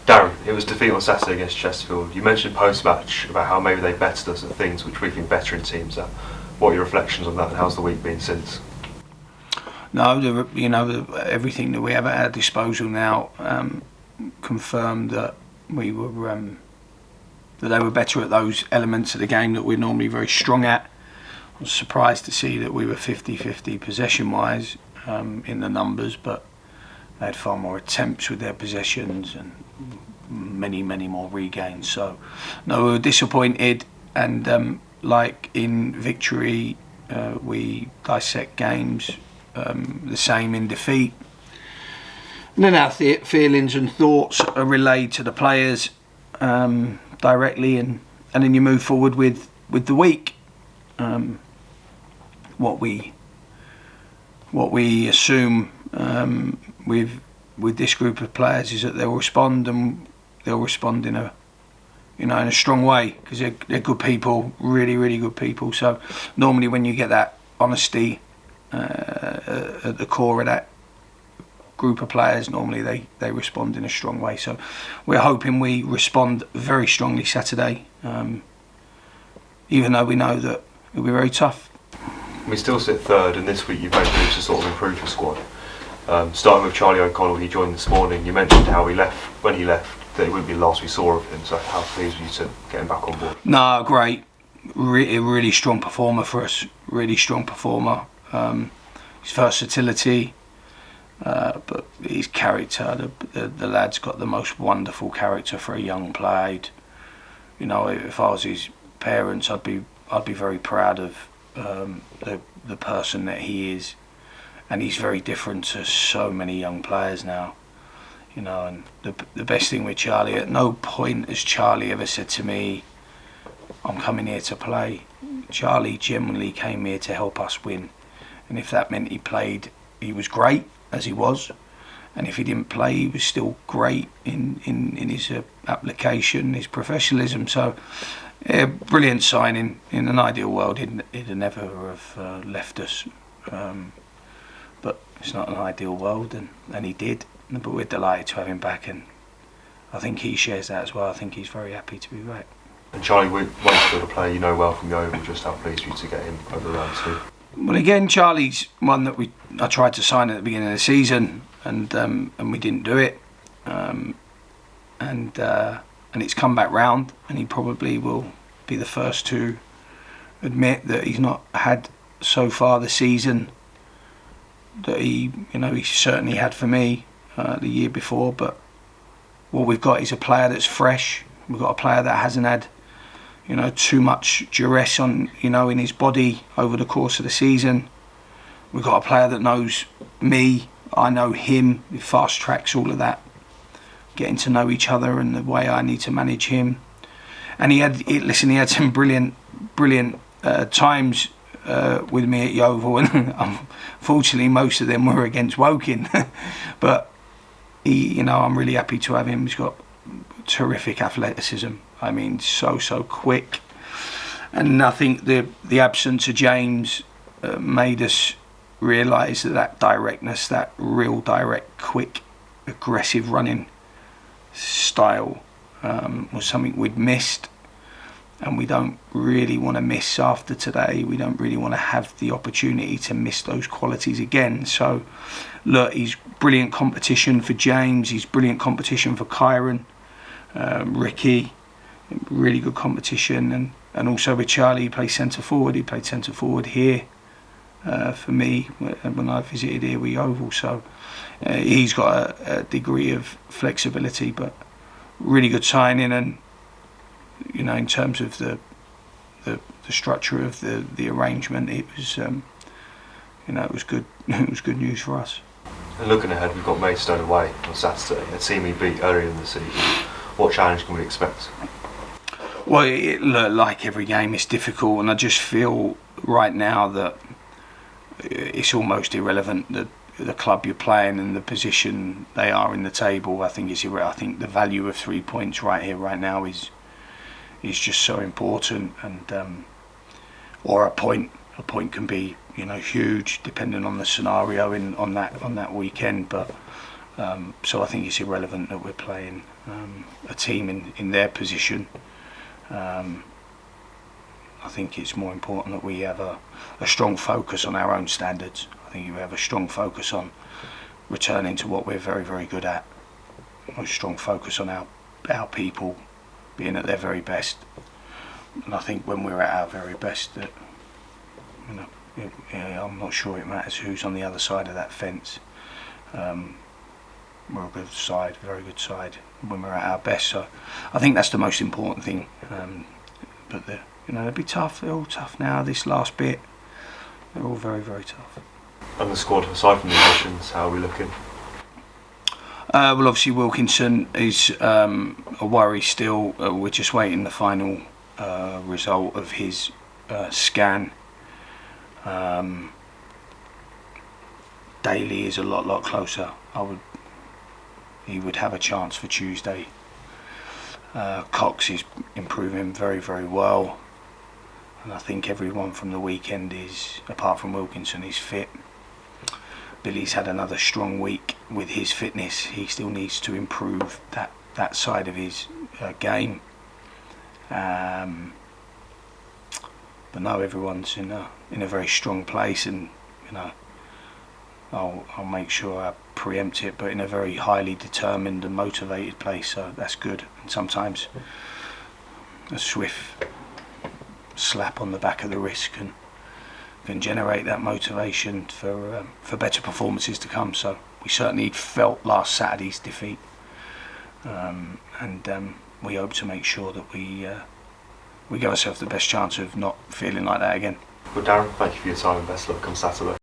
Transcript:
Darren, it was defeat on Saturday against Chesterfield. You mentioned post-match about how maybe they bettered us at things which we've been better in teams at. What are your reflections on that, and how's the week been since? No, everything that we have at our disposal now confirmed that we were that they were better at those elements of the game that we're normally very strong at. I was surprised to see that we were 50-50 possession-wise in the numbers, but they had far more attempts with their possessions and many more regains. So, no, we were disappointed, and like in victory, we dissect games the same in defeat. And then our feelings and thoughts are relayed to the players directly, and then you move forward with the week. What we assume with this group of players is that they'll respond, and they'll respond in a strong way, because they're good people, really good people. So normally when you get that honesty at the core of that group of players, normally they respond in a strong way. So we're hoping we respond very strongly Saturday, even though we know that it'll be very tough. We still sit third, and this week you've made moves to sort of improve your squad. Starting with Charlie O'Connell, he joined this morning. You mentioned how when he left, that it wouldn't be the last we saw of him. So how pleased were you to get him back on board? No, great. Really strong performer for us. Really strong performer. His versatility, but his character. The lad's got the most wonderful character for a young player. If I was his parents, I'd be very proud of the person that he is, and he's very different to so many young players now. And the best thing with Charlie, at no point has Charlie ever said to me, "I'm coming here to play." Charlie genuinely came here to help us win, and if that meant he played, he was great as he was, and if he didn't play, he was still great in his application, his professionalism. So brilliant signing. In an ideal world, he'd never have left us, but it's not an ideal world, and he did. But we're delighted to have him back, and I think he shares that as well. I think he's very happy to be back. And Charlie, Maidstone, a player you know well from the Oval, just how pleased were you to get him over the round too? Well, again, Charlie's one that I tried to sign at the beginning of the season, and we didn't do it, and it's come back round, and he probably will be the first to admit that he's not had so far the season that he certainly had for me the year before. But what we've got is a player that's fresh. We've got a player that hasn't had too much duress on in his body over the course of the season. We've got a player that knows me, I know him. He fast tracks all of that, getting to know each other and the way I need to manage him. And he had some brilliant times with me at Yeovil, and unfortunately most of them were against Woking. But I'm really happy to have him. He's got terrific athleticism. I mean, so quick. And I think the absence of James made us realise that directness, that real direct, quick, aggressive running style was something we'd missed, and we don't really want to miss after today. We don't really want to have the opportunity to miss those qualities again. So look, he's brilliant competition for James, he's brilliant competition for Kyron, Ricky, really good competition, and also with Charlie, he played centre forward here for me when I visited here with Yeovil. So he's got a degree of flexibility, but really good signing. And in terms of the structure of the arrangement, it was it was good. It was good news for us. And looking ahead, we've got Maidstone away on Saturday, a team we beat earlier in the season. What challenge can we expect? Well, like every game, it's difficult, and I just feel right now that it's almost irrelevant that the club you're playing and the position they are in the table. I think the value of 3 points right here, right now, is just so important, and or a point can be huge depending on the scenario on that weekend. But So I think it's irrelevant that we're playing a team in their position. I think it's more important that we have a strong focus on our own standards. I think we have a strong focus on returning to what we're very, very good at. A strong focus on our people being at their very best. And I think when we're at our very best, that I'm not sure it matters who's on the other side of that fence. We're a good side, very good side when we're at our best. So I think that's the most important thing. But they'll be tough. They're all tough now. This last bit, they're all very, very tough. And the squad, aside from the additions, how are we looking? Well, obviously Wilkinson is a worry still. We're just waiting the final result of his scan. Daly is a lot closer. He would have a chance for Tuesday. Cox is improving very, very well, and I think everyone from the weekend is, apart from Wilkinson, is fit. Billy's had another strong week with his fitness. He still needs to improve that side of his game. But no, everyone's in a very strong place, and I'll make sure I preempt it, but in a very highly determined and motivated place. So that's good. And sometimes a swift slap on the back of the wrist can generate that motivation for better performances to come. So we certainly felt last Saturday's defeat, and we hope to make sure that we give ourselves the best chance of not feeling like that again. Well, Darren, thank you for your time and best luck on Saturday.